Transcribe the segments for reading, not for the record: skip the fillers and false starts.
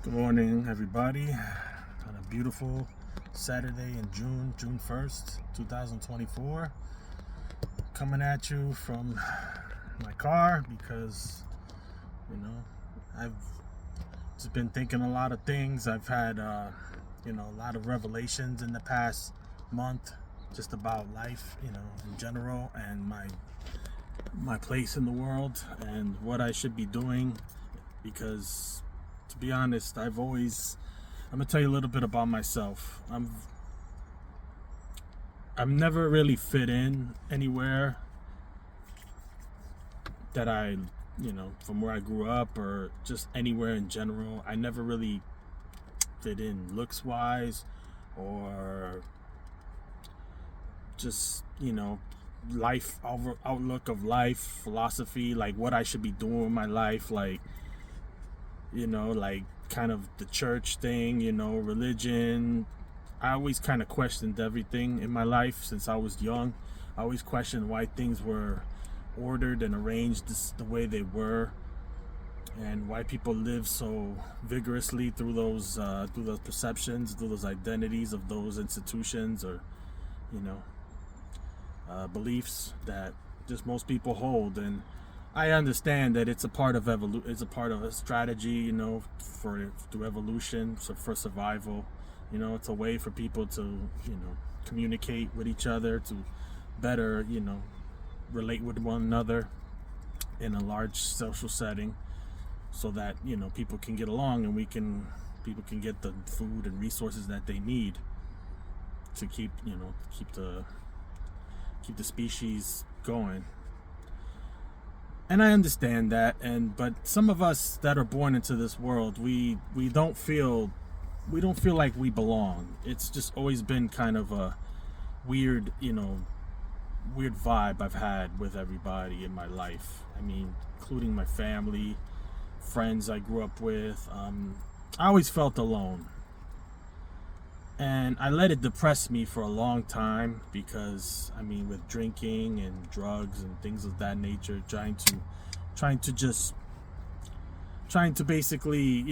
Good morning, everybody. On a beautiful Saturday in June 1st, 2024. Coming at you from my car because, I've just been thinking a lot of things. I've had, a lot of revelations in the past month just about life, in general, and my place in the world and what I should be doing because, to be honest, I'm gonna tell you a little bit about myself. I've never really fit in anywhere that from where I grew up or just anywhere in general. I never really fit in looks wise or just, life outlook of life, philosophy, like what I should be doing with my life, like kind of the church thing, religion. I always kind of questioned everything in my life since I was young. I always questioned why things were ordered and arranged the way they were, and why people live so vigorously through those perceptions, through those identities of those institutions or beliefs that just most people hold. And I understand that it's a part of it's a part of a strategy, through evolution, so for survival. It's a way for people to, communicate with each other, to better, relate with one another in a large social setting, so that people can get along and people can get the food and resources that they need to keep the species going. And I understand that, but some of us that are born into this world, we don't feel like we belong. It's just always been kind of a weird vibe I've had with everybody in my life. I mean, including my family, friends I grew up with. I always felt alone. And I let it depress me for a long time because, with drinking and drugs and things of that nature, trying to basically,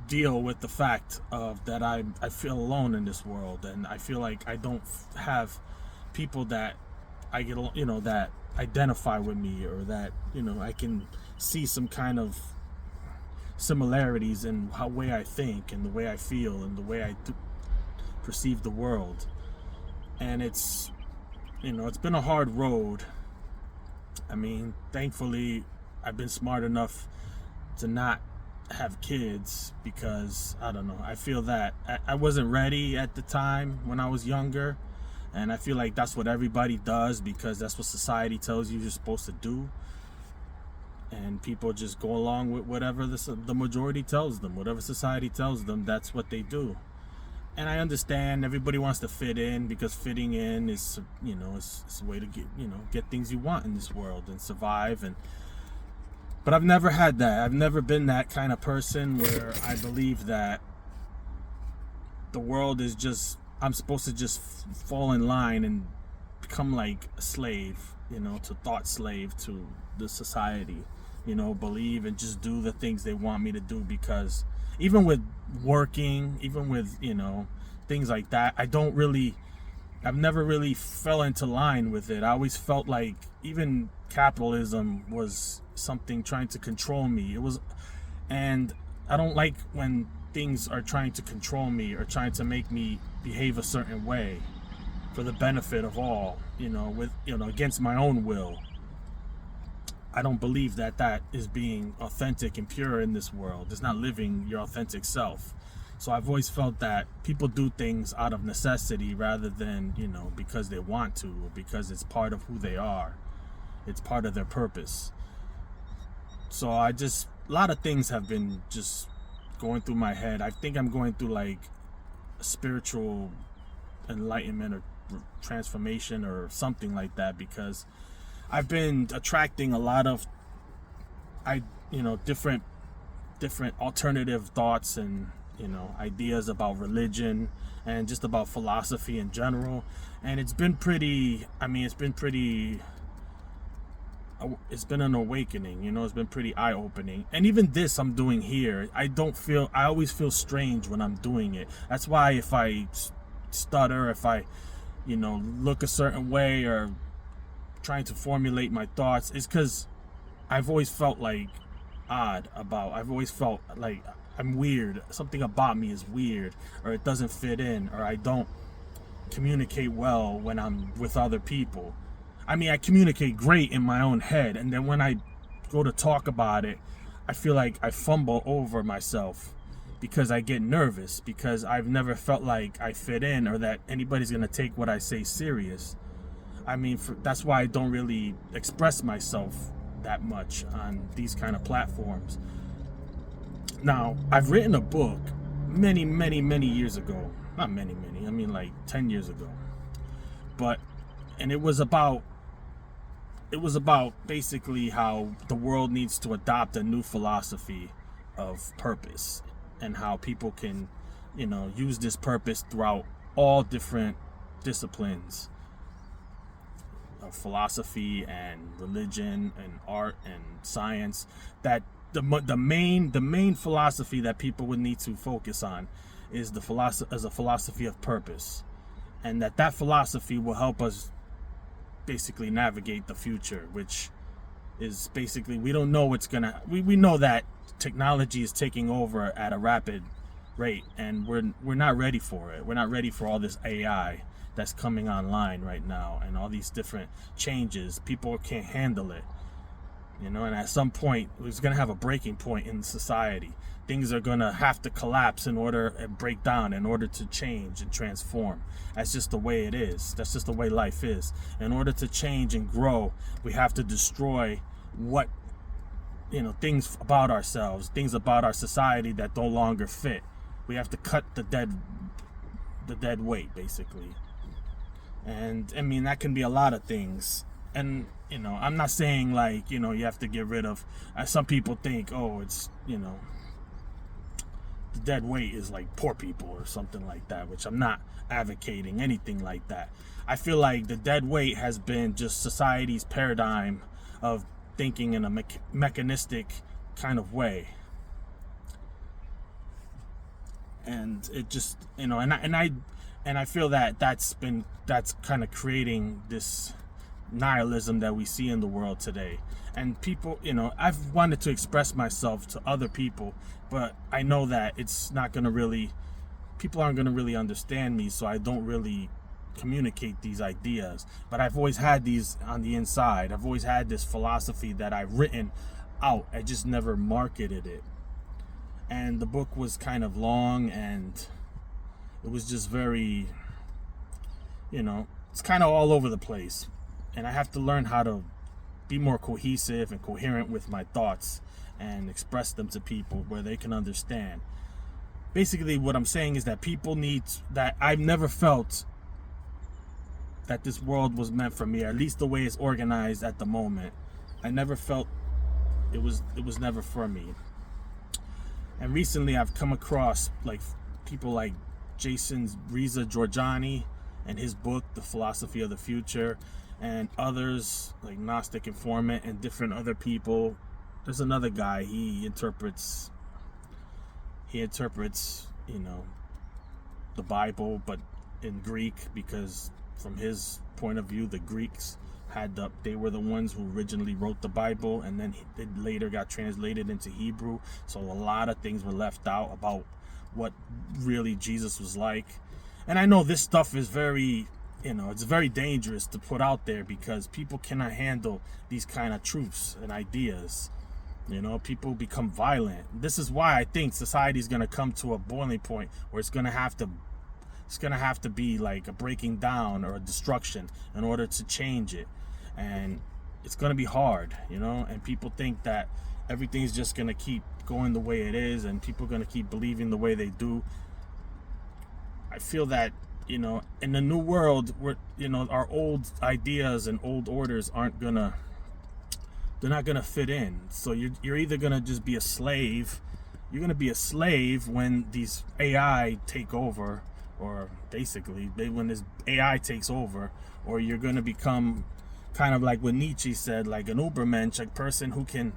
deal with the fact of that I feel alone in this world, and I feel like I don't have people that I get, that identify with me, or that, I can see some kind of similarities in how way I think and the way I feel and the way I perceive the world. And it's been a hard road. Thankfully I've been smart enough to not have kids because I feel that I wasn't ready at the time when I was younger, and I feel like that's what everybody does because that's what society tells you you're supposed to do. And people just go along with whatever the majority tells them, whatever society tells them, that's what they do. And I understand everybody wants to fit in because fitting in is, it's a way to get things you want in this world and survive. But I've never had that. I've never been that kind of person where I believe that the world is just, I'm supposed to just fall in line and become like a slave, to thought slave to the society, believe and just do the things they want me to do. Because even with working, even with, things like that, I've never really fell into line with it. I always felt like even capitalism was something trying to control me. And I don't like when things are trying to control me or trying to make me behave a certain way for the benefit of all, against my own will. I don't believe that is being authentic and pure in this world. It's not living your authentic self. So I've always felt that people do things out of necessity rather than, because they want to, or because it's part of who they are. It's part of their purpose. So a lot of things have been just going through my head. I think I'm going through like a spiritual enlightenment or transformation or something like that, because I've been attracting a lot of different alternative thoughts and ideas about religion and just about philosophy in general. And it's been pretty it's been an awakening. It's been pretty eye-opening. And even this I'm doing here, I always feel strange when I'm doing it. That's why if I stutter, if I look a certain way or trying to formulate my thoughts, it's because I've always felt like I've always felt like I'm weird. Something about me is weird, or it doesn't fit in, or I don't communicate well when I'm with other people. I mean, I communicate great in my own head, and then when I go to talk about it, I feel like I fumble over myself because I get nervous, because I've never felt like I fit in or that anybody's gonna take what I say serious. I mean, that's why I don't really express myself that much on these kind of platforms. Now, I've written a book many years ago. Not many, I mean like 10 years ago. And it was about basically how the world needs to adopt a new philosophy of purpose, and how people can, use this purpose throughout all different disciplines of philosophy and religion and art and science. That the main philosophy that people would need to focus on is a philosophy of purpose, and that philosophy will help us basically navigate the future, which is basically, we don't know what's gonna, we know that technology is taking over at a rapid rate, and we're not ready for it. We're not ready for all this AI that's coming online right now, and all these different changes. People can't handle it, and at some point it's gonna have a breaking point in society. Things are gonna have to collapse and break down in order to change and transform. That's just the way it is. That's just the way life is. In order to change and grow, we have to destroy things about ourselves, things about our society that no longer fit. We have to cut the dead weight, basically. And I mean, that can be a lot of things. And I'm not saying like you have to get rid of, as some people think, oh, it's the dead weight is like poor people or something like that, which I'm not advocating anything like that. I feel like the dead weight has been just society's paradigm of thinking in a mechanistic kind of way, and it just and I feel that that's kind of creating this nihilism that we see in the world today. And people, I've wanted to express myself to other people, but I know that people aren't going to really understand me, so I don't really communicate these ideas. But I've always had these on the inside. I've always had this philosophy that I've written out. I just never marketed it. And the book was kind of long, and it was just very, it's kind of all over the place. And I have to learn how to be more cohesive and coherent with my thoughts and express them to people where they can understand. Basically, what I'm saying is that I've never felt that this world was meant for me, or at least the way it's organized at the moment. I never felt it was never for me. And recently I've come across like people like Jason Reza Giorgiani and his book, The Philosophy of the Future, and others like Gnostic Informant and different other people. There's another guy, he interprets the Bible, but in Greek, because from his point of view, the Greeks they were the ones who originally wrote the Bible, and then it later got translated into Hebrew. So a lot of things were left out about what really Jesus was like. And I know this stuff is very, it's very dangerous to put out there, because people cannot handle these kind of truths and ideas. People become violent. This is why I think society is going to come to a boiling point where it's going to have to be like a breaking down or a destruction in order to change it. And it's going to be hard, and people think that everything's just going to keep going the way it is, and people are going to keep believing the way they do. I feel that, in the new world, our old ideas and old orders they're not going to fit in. So you're either going to just be a slave. You're going to be a slave when these AI take over, or basically when this AI takes over, or you're going to become kind of like what Nietzsche said, like an Ubermensch, a person who can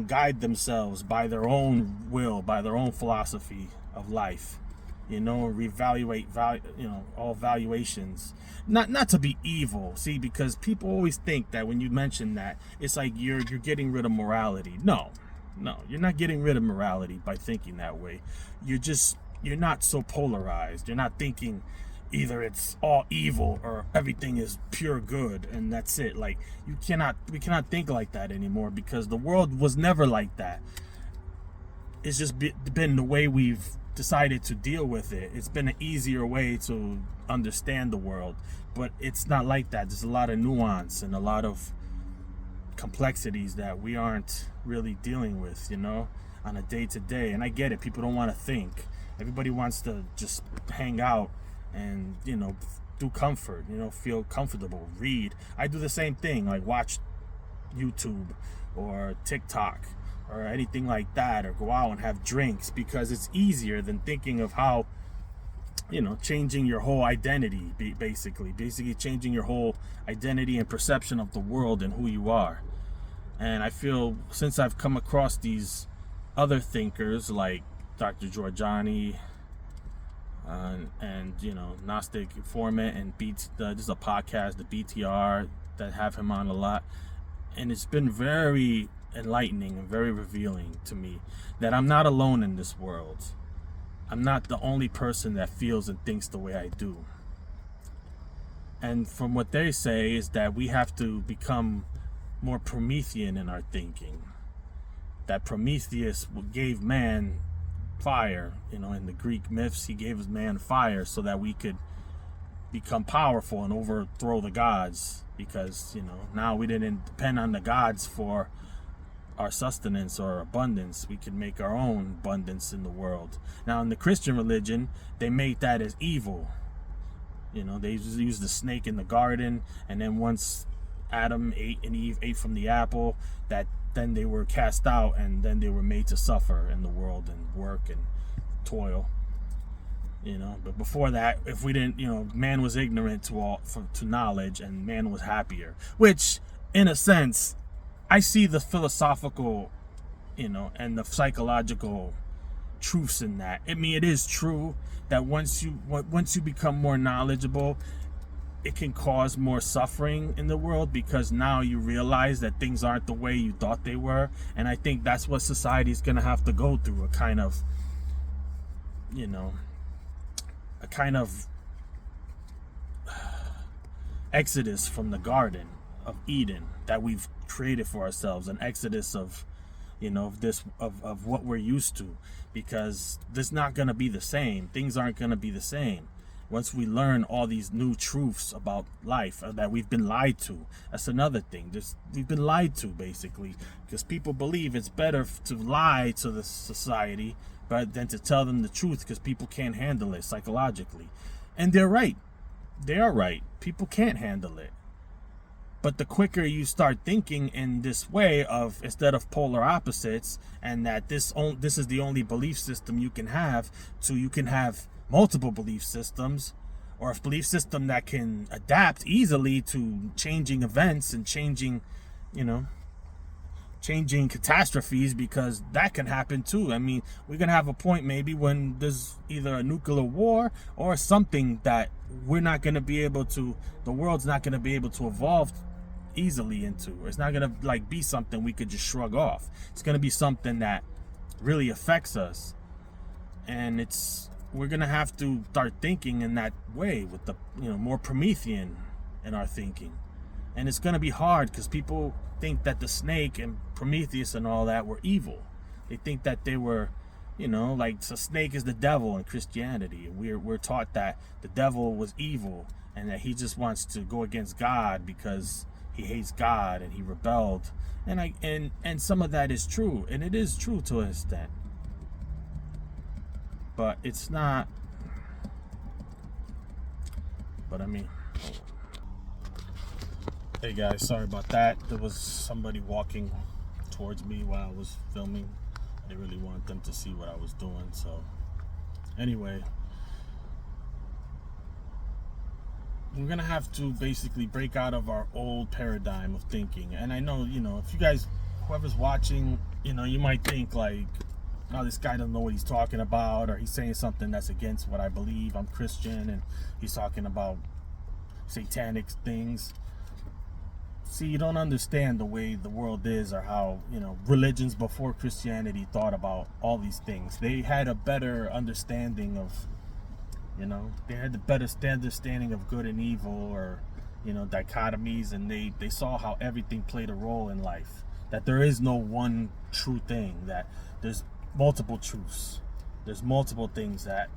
guide themselves by their own will, by their own philosophy of life, reevaluate all valuations, not to be evil, see, because people always think that when you mention that, it's like you're getting rid of morality. No, you're not getting rid of morality by thinking that way. You're not so polarized. You're not thinking either it's all evil or everything is pure good and that's it. Like, we cannot think like that anymore, because the world was never like that. It's just been the way we've decided to deal with it. It's been an easier way to understand the world, but it's not like that. There's a lot of nuance and a lot of complexities that we aren't really dealing with, on a day-to-day. And I get it. People don't want to think. Everybody wants to just hang out and, do comfort, feel comfortable, read. I do the same thing, like watch YouTube or TikTok or anything like that, or go out and have drinks, because it's easier than thinking of how, changing your whole identity, basically changing your whole identity and perception of the world and who you are. And I feel, since I've come across these other thinkers like Dr. Giorgiani and Gnostic Informant, and there's a podcast, the BTR, that have him on a lot, and it's been very enlightening and very revealing to me that I'm not alone in this world. I'm not the only person that feels and thinks the way I do. And from what they say is that we have to become more Promethean in our thinking. That Prometheus gave man fire, in the Greek myths, he gave man fire so that we could become powerful and overthrow the gods, because now we didn't depend on the gods for our sustenance or abundance. We could make our own abundance in the world. Now, in the Christian religion, they made that as evil. They used the snake in the garden, and then once Adam and Eve ate from the apple, that then they were cast out, and then they were made to suffer in the world and work and toil. But before that, if we didn't, man was ignorant to knowledge, and man was happier. Which, in a sense, I see the philosophical, and the psychological truths in that. I mean, it is true that once you become more knowledgeable, it can cause more suffering in the world, because now you realize that things aren't the way you thought they were. And I think that's what society is going to have to go through, a kind of exodus from the Garden of Eden that we've created for ourselves, an exodus of of what we're used to, because this is not going to be the same. Things aren't going to be the same once we learn all these new truths about life that we've been lied to. That's another thing. We've been lied to, basically, because people believe it's better to lie to the society than to tell them the truth, because people can't handle it psychologically. And they're right. They are right. People can't handle it. But the quicker you start thinking in this way of, instead of polar opposites, and that this is the only belief system you can have, so you can have multiple belief systems, or a belief system that can adapt easily to changing events and changing catastrophes, because that can happen too. I mean, we're going to have a point maybe when there's either a nuclear war or something that we're not going to be able to, the world's not going to be able to evolve easily into. It's not going to be something we could just shrug off. It's going to be something that really affects us. And we're going to have to start thinking in that way, with the, more Promethean in our thinking. And it's going to be hard, because people think that the snake and Prometheus and all that were evil. They think that they were, the snake is the devil in Christianity. We're taught that the devil was evil, and that he just wants to go against God because he hates God and he rebelled. And some of that is true, and it is true to an extent. But it's not. But I mean, hey guys, sorry about that. There was somebody walking towards me while I was filming. I didn't really want them to see what I was doing. So anyway, we're gonna have to basically break out of our old paradigm of thinking. And I know, if you guys, whoever's watching, you might think like, oh, this guy doesn't know what he's talking about, or he's saying something that's against what I believe. I'm Christian, and he's talking about satanic things. See, you don't understand the way the world is, or how, religions before Christianity thought about all these things. They had a better understanding of, they had the better understanding of good and evil, or, dichotomies, and they saw how everything played a role in life. That there is no one true thing, that there's multiple truths. There's multiple things that,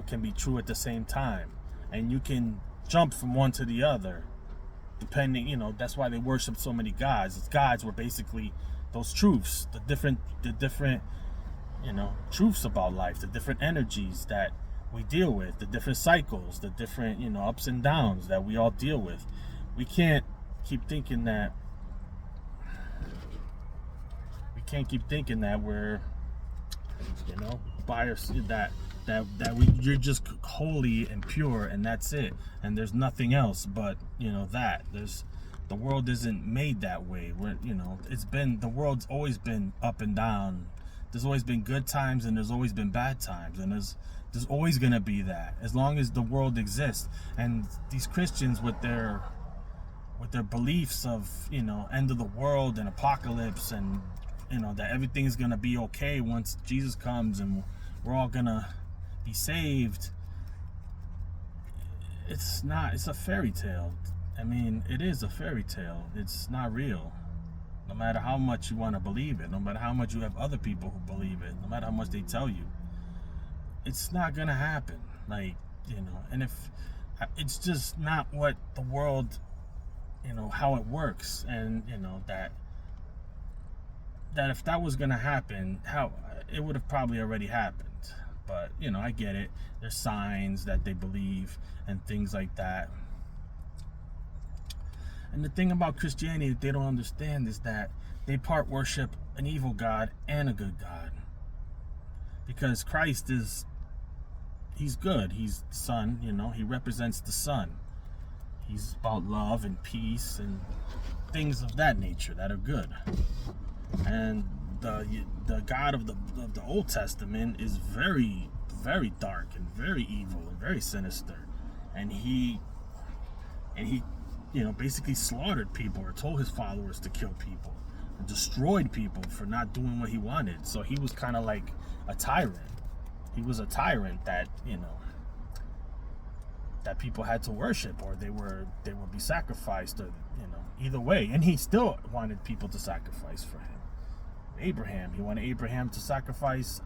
can be true at the same time. And you can jump from one to the other. Depending, that's why they worship so many gods. Its gods were basically those truths, the different, truths about life, the different energies that we deal with, the different cycles, the different, ups and downs that we all deal with. We can't keep thinking that. We're, by you're just holy and pure, and that's it, and there's nothing else but the world isn't made that way. The world's always been up and down. There's always been good times, and there's always been bad times, and there's always gonna be that as long as the world exists. And these Christians with their beliefs of end of the world and apocalypse, and that everything's gonna be okay once Jesus comes and we're all gonna be saved. It's a fairy tale. I mean, it is a fairy tale. It's not real. No matter how much you want to believe it, no matter how much you have other people who believe it, no matter how much they tell you, it's not gonna happen. And if it's just not what the world, how it works, and that if that was gonna happen, how it would have probably already happened. But I get it. There's signs that they believe and things like that. And the thing about Christianity that they don't understand is that they part worship an evil God and a good God. Because Christ he's good. He's the Son, he represents the Son. He's about love and peace and things of that nature that are good. And the God of the Old Testament is very, very dark and very evil and very sinister. And he basically slaughtered people, or told his followers to kill people, and destroyed people for not doing what he wanted. So he was kind of like a tyrant. He was a tyrant that that people had to worship, or they would be sacrificed, or either way. And he still wanted people to sacrifice for him. Abraham, he wanted Abraham to sacrifice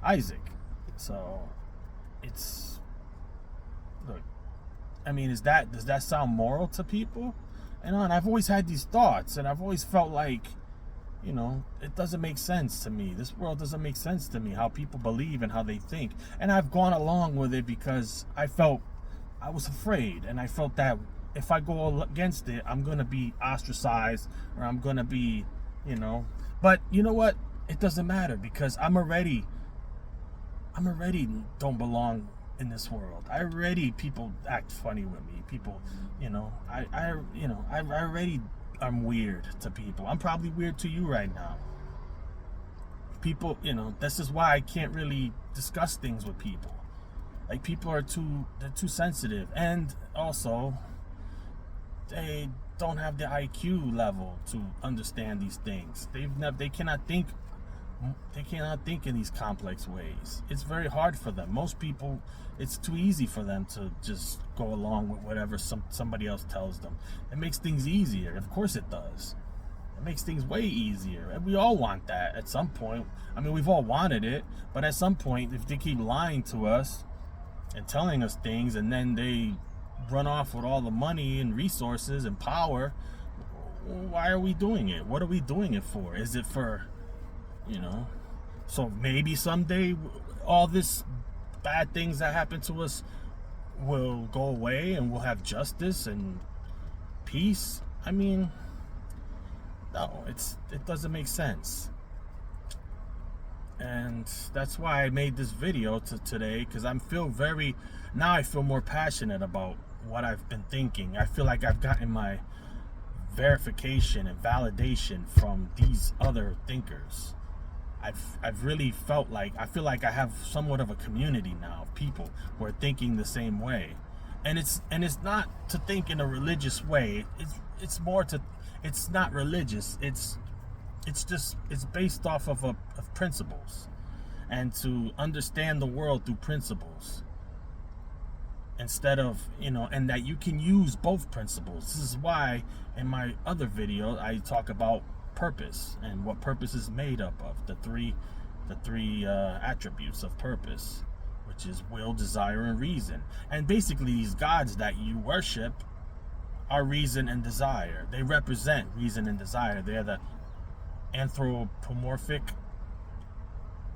Isaac. So look, I mean, does that sound moral to people? And I've always had these thoughts, and I've always felt like, it doesn't make sense to me. This world doesn't make sense to me, how people believe and how they think. And I've gone along with it because I was afraid, and I felt that if I go against it, I'm going to be ostracized, or I'm going to be, But you know what? It doesn't matter, because I'm already don't belong in this world. People act funny with me. People, I already am weird to people. I'm probably weird to you right now. People, this is why I can't really discuss things with people. Like, people they're too sensitive, and also they don't have the IQ level to understand these things. They cannot think in these complex ways. It's very hard for them. Most people, it's too easy for them to just go along with whatever somebody else tells them. It makes things easier. Of course it does. It makes things way easier. And we all want that at some point. I mean, we've all wanted it, but at some point, if they keep lying to us and telling us things, and then they run off with all the money and resources and power, why are we doing it? What are we doing it for? Is it for, so maybe someday all this bad things that happen to us will go away, and we'll have justice and peace? I mean, no, it doesn't make sense. And that's why I made this video today, because I feel more passionate about what I've been thinking. I feel like I've gotten my verification and validation from these other thinkers. I've really felt like, I feel like I have somewhat of a community now of people who are thinking the same way. And it's not to think in a religious way. It's more to, it's not religious. It's based off of principles, and to understand the world through principles, instead of, and that you can use both principles. This is why in my other video I talk about purpose and what purpose is made up of, the three attributes of purpose, which is will, desire, and reason. And basically these gods that you worship are reason and desire. They represent reason and desire. They're the anthropomorphic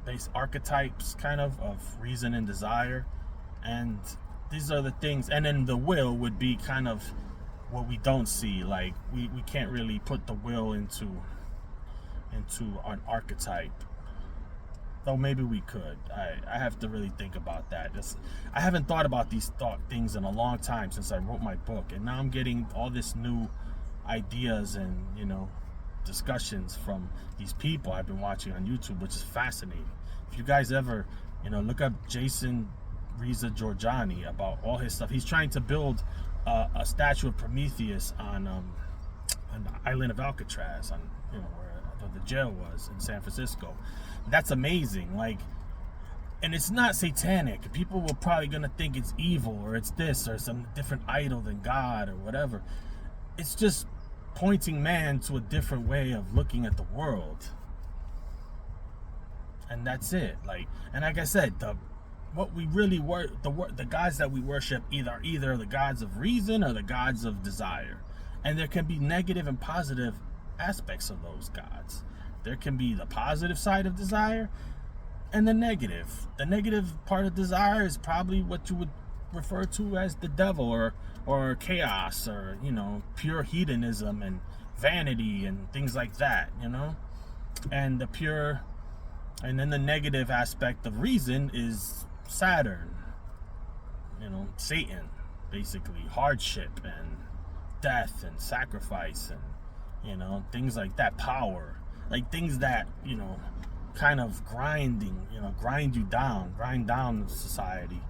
based archetypes kind of reason and desire. And these are the things. And then the will would be kind of what we don't see. Like we can't really put the will into an archetype, though maybe we could. I have to really think about that. I haven't thought about these things in a long time, since I wrote my book, and now I'm getting all this new ideas and discussions from these people I've been watching on YouTube, which is fascinating. If you guys ever look up Jason Reza Giorgiani about all his stuff, he's trying to build a statue of Prometheus on the island of Alcatraz, on where the jail was in San Francisco. That's amazing. Like, and it's not satanic. People were probably gonna think it's evil, or it's this, or some different idol than God, or whatever. It's just pointing man to a different way of looking at the world, and that's it. And like I said, what we really the gods that we worship either the gods of reason or the gods of desire. And there can be negative and positive aspects of those gods. There can be the positive side of desire and the negative. The negative part of desire is probably what you would refer to as the devil, or chaos, or pure hedonism and vanity and things like that. And then the negative aspect of reason is Saturn, Satan, basically hardship and death and sacrifice, and things like that. Power, like things that kind of grind you down, grind down society,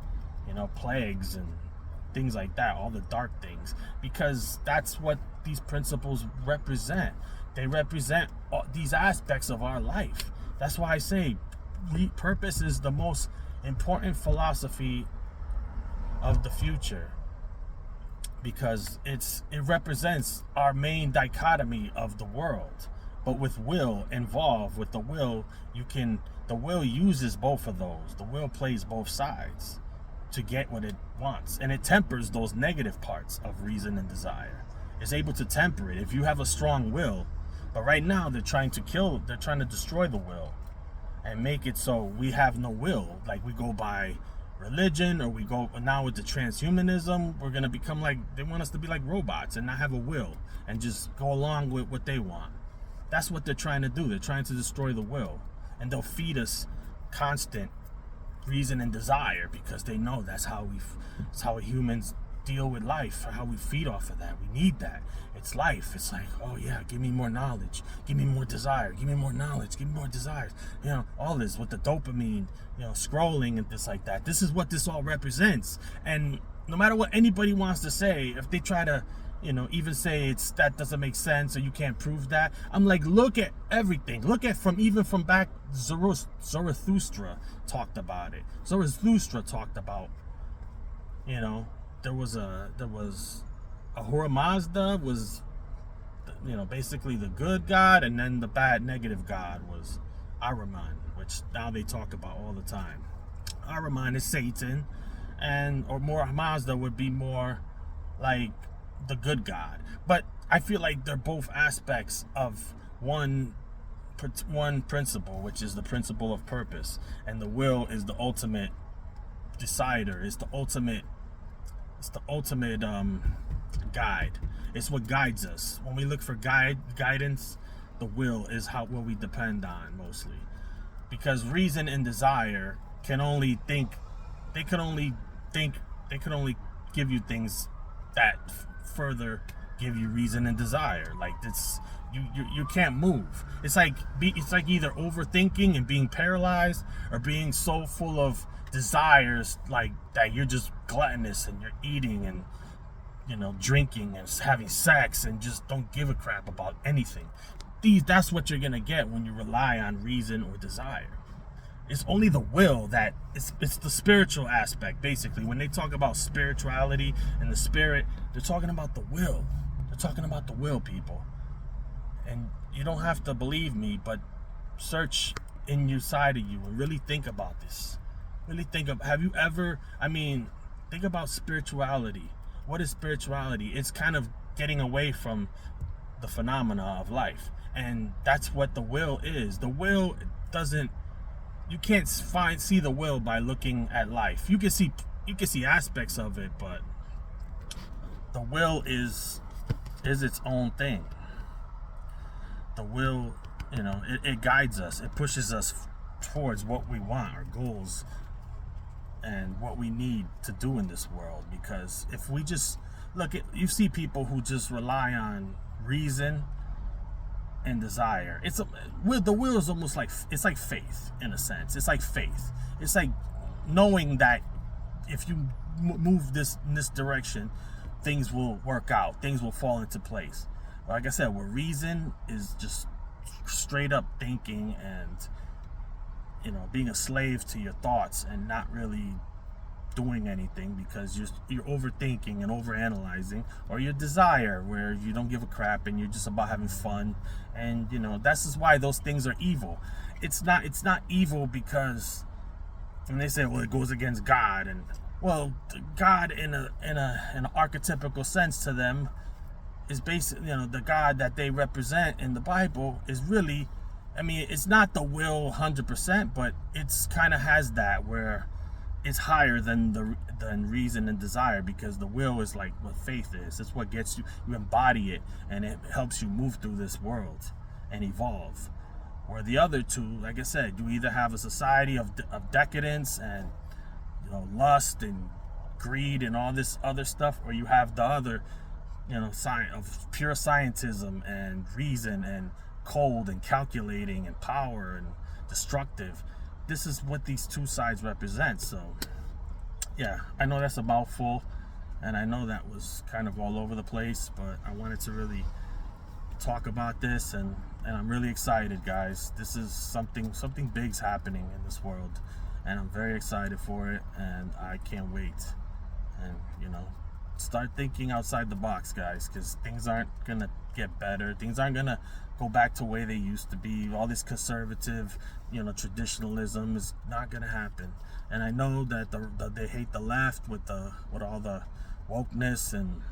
plagues and things like that, all the dark things, because that's what these principles represent. They represent these aspects of our life. That's why I say purpose is the most important philosophy of the future, because it represents our main dichotomy of the world. But with will involved, with the will uses both of those. The will plays both sides to get what it wants, and it tempers those negative parts of reason and desire. It's able to temper it if you have a strong will. But right now they're trying to destroy the will and make it so we have no will. Like, we go by religion, or we go now with the transhumanism, we're gonna become like, they want us to be like robots and not have a will and just go along with what they want. That's what they're trying to do. They're trying to destroy the will, and they'll feed us constant reason and desire, because they know that's how humans deal with life, or how we feed off of that. We need that. It's life. It's like, oh yeah, give me more knowledge, give me more desire, give me more knowledge, give me more desires. All this with the dopamine, scrolling and things like that. This is what this all represents. And no matter what anybody wants to say, if they try to even say that doesn't make sense, or you can't prove that, I'm like, look at everything. Look at from back, Zarathustra talked about it. Zarathustra talked about, there was Ahura Mazda was, basically the good god, and then the bad negative god was Ahriman, which now they talk about all the time. Ahriman is Satan, or more Mazda would be more like the good god. But I feel like they're both aspects of one principle, which is the principle of purpose. And the will is the ultimate decider. It's the ultimate guide. It's what guides us. When we look for guidance, the will is what we depend on mostly. because reason and desire can only think, they can only think, they can only give you things that further give you reason and desire. Like it's you can't move. It's like either overthinking and being paralyzed, or being so full of desires like that you're just gluttonous and you're eating and drinking and having sex and just don't give a crap about anything. That's what you're gonna get when you rely on reason or desire. It's only the will that it's the spiritual aspect. Basically, when they talk about spirituality and the spirit, they're talking about the will. They're talking about the will, people. And you don't have to believe me, but search in your side of you and really think about this. Really think of, have you ever, think about spirituality. What is spirituality? It's kind of getting away from the phenomena of life. And that's what the will is. The will doesn't, you can't see the will by looking at life. You can see aspects of it, but the will is its own thing. The will, it guides us. It pushes us towards what we want, our goals, and what we need to do in this world. Because if we just you see people who just rely on reason and desire. The will is almost like, it's like faith in a sense. It's like faith. It's like knowing that if you move in this direction, things will work out. Things will fall into place. Like I said, where reason is just straight up thinking and being a slave to your thoughts and not really doing anything because you're overthinking and overanalyzing, or your desire where you don't give a crap and you're just about having fun, and that's just why those things are evil. It's not evil because when they say, well, it goes against God, and well, God in an archetypical sense to them is basically, the God that they represent in the Bible is really, it's not the will 100%, but it's kind of has that where it's higher than reason and desire, because the will is like what faith is. It's what gets you embody it, and it helps you move through this world and evolve. Where the other two, like I said, you either have a society of decadence and lust and greed and all this other stuff, or you have the other science of pure scientism and reason and cold and calculating and power and destructive. This is what these two sides represent. So yeah, I know that's a mouthful, and I know that was kind of all over the place, but I wanted to really talk about this, and I'm really excited, guys. This is something big's happening in this world, and I'm very excited for it, and I can't wait. And start thinking outside the box, guys, because things aren't gonna get better. Things aren't gonna go back to the way they used to be. All this conservative, traditionalism is not gonna happen. And I know that they hate the left with all the wokeness and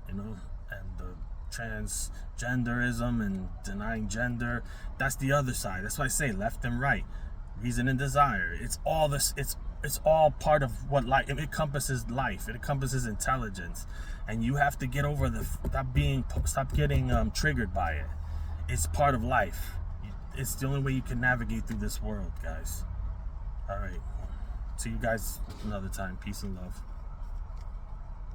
and the transgenderism and denying gender. That's the other side. That's why I say left and right, reason and desire. It's all this. It's all part of what life. It encompasses life. It encompasses intelligence, and you have to get over stop getting triggered by it. It's part of life. It's the only way you can navigate through this world, guys. All right. See you guys another time. Peace and love.